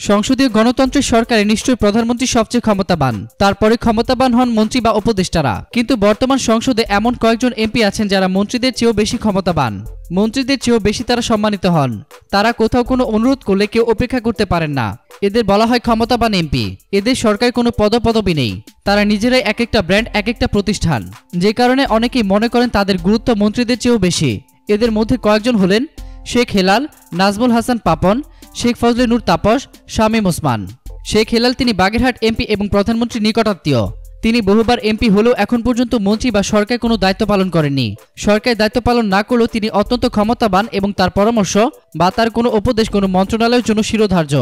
সংসদীয় গণতন্ত্রের সরকারে নিশ্চয়ই প্রধানমন্ত্রী সবচেয়ে ক্ষমতাবান, তারপরে ক্ষমতাবান হন মন্ত্রী বা উপদেষ্টারা। কিন্তু বর্তমান সংসদে এমন কয়েকজন এমপি আছেন যারা মন্ত্রীদের চেয়েও বেশি ক্ষমতাবান, মন্ত্রীদের চেয়েও বেশি তারা সম্মানিত হন। তারা কোথাও কোনো অনুরোধ করলে কেউ অপেক্ষা করতে পারেন না। এদের বলা হয় ক্ষমতাবান এমপি। এদের সরকারি কোনো পদপদবি নেই, তারা নিজেরাই এক একটা ব্র্যান্ড, এক একটা প্রতিষ্ঠান, যে কারণে অনেকেই মনে করেন তাদের গুরুত্ব মন্ত্রীদের চেয়েও বেশি। এদের মধ্যে কয়েকজন হলেন শেখ হেলাল, নাজমুল হাসান পাপন, শেখ ফজলে নূর তাপস, শামীম ওসমান। শেখ হেলাল তিনি বাগেরহাট এমপি এবং প্রধানমন্ত্রীর নিকটাত্মীয়। তিনি বহুবার এমপি হলেও এখন পর্যন্ত মন্ত্রী বা সরকার কোনো দায়িত্ব পালন করেননি। সরকারের দায়িত্ব পালন না করলেও তিনি অত্যন্ত ক্ষমতাবান এবং তার পরামর্শ বা তার কোনো উপদেশ কোনো মন্ত্রণালয়ের জন্য শিরোধার্য।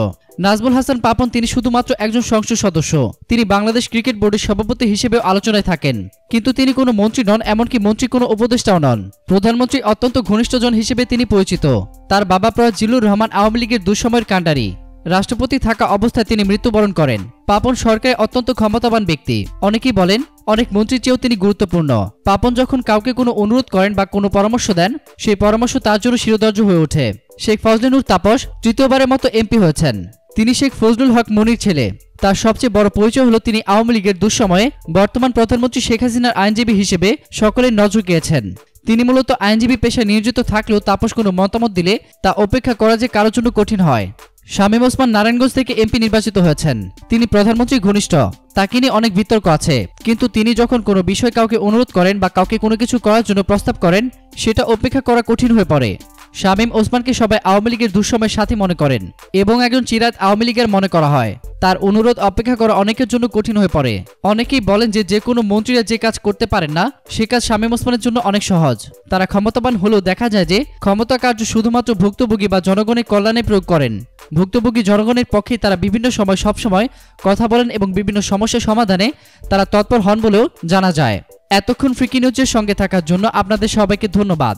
নাজমুল হাসান পাপন তিনি শুধুমাত্র একজন সংসদ সদস্য। তিনি বাংলাদেশ ক্রিকেট বোর্ডের সভাপতি হিসেবেও আলোচনায় থাকেন, কিন্তু তিনি কোনো মন্ত্রী নন, এমনকি মন্ত্রী কোনো উপদেষ্টাও নন। প্রধানমন্ত্রী অত্যন্ত ঘনিষ্ঠজন হিসেবে তিনি পরিচিত। তার বাবা প্রয়াত জিল্লুর রহমান আওয়ামী লীগের দুঃসময়ের কাণ্ডারি। রাষ্ট্রপতি থাকা অবস্থায় তিনি মৃত্যুবরণ করেন। পাপন সরকারে অত্যন্ত ক্ষমতাবান ব্যক্তি। অনেকেই বলেন অনেক মন্ত্রীর চেয়েও তিনি গুরুত্বপূর্ণ। পাপন যখন কাউকে কোনো অনুরোধ করেন বা কোনো পরামর্শ দেন, সেই পরামর্শ তার জন্য শিরোধার্য হয়ে ওঠে। শেখ ফজলে নূর তাপস তৃতীয়বারের মতো এমপি হয়েছেন। তিনি শেখ ফজলুল হক মনির ছেলে। তার সবচেয়ে বড় পরিচয় হলো তিনি আওয়ামী লীগের দুঃসময়ে বর্তমান প্রধানমন্ত্রী শেখ হাসিনার আইনজীবী হিসেবে সকলের নজর কেড়েছেন। তিনি মূলত আইনজীবী পেশায় নিয়োজিত থাকলেও তাপস কোনো মতামত দিলে তা উপেক্ষা করা যে কারোর জন্য কঠিন হয়। শামীম ওসমান নারায়ণগঞ্জ থেকে এমপি নির্বাচিত হয়েছেন। তিনি প্রধানমন্ত্রী ঘনিষ্ঠ, তাকে নিয়ে অনেক বিতর্ক আছে, কিন্তু তিনি যখন কোনো বিষয় কাউকে অনুরোধ করেন বা কাউকে কোনো কিছু করার জন্য প্রস্তাব করেন, সেটা উপেক্ষা করা কঠিন হয়ে পড়ে। শামীম ওসমানকে সবাই আওয়ামী লীগের দুঃসময়ের সাথী মনে করেন এবং একজন চিরায়ত আওয়ামী লীগের মনে করা হয়। তার অনুরোধ অপেক্ষা করা অনেকের জন্য কঠিন হয়ে পড়ে। অনেকেই বলেন যে কোনো মন্ত্রীরা যে কাজ করতে পারেন না, সে কাজ শামীম ওসমানের জন্য অনেক সহজ। তারা ক্ষমতাবান হলেও দেখা যায় যে ক্ষমতা কার্য শুধুমাত্র ভুক্তভোগী বা জনগণের কল্যাণে প্রয়োগ করেন। ভুক্তভোগী জনগণের পক্ষে তারা বিভিন্ন সময় সবসময় কথা বলেন এবং বিভিন্ন সমস্যার সমাধানে তারা তৎপর হন বলেও জানা যায়। এতক্ষণ ফ্রিকি নিউজের সঙ্গে থাকার জন্য আপনাদের সবাইকে ধন্যবাদ।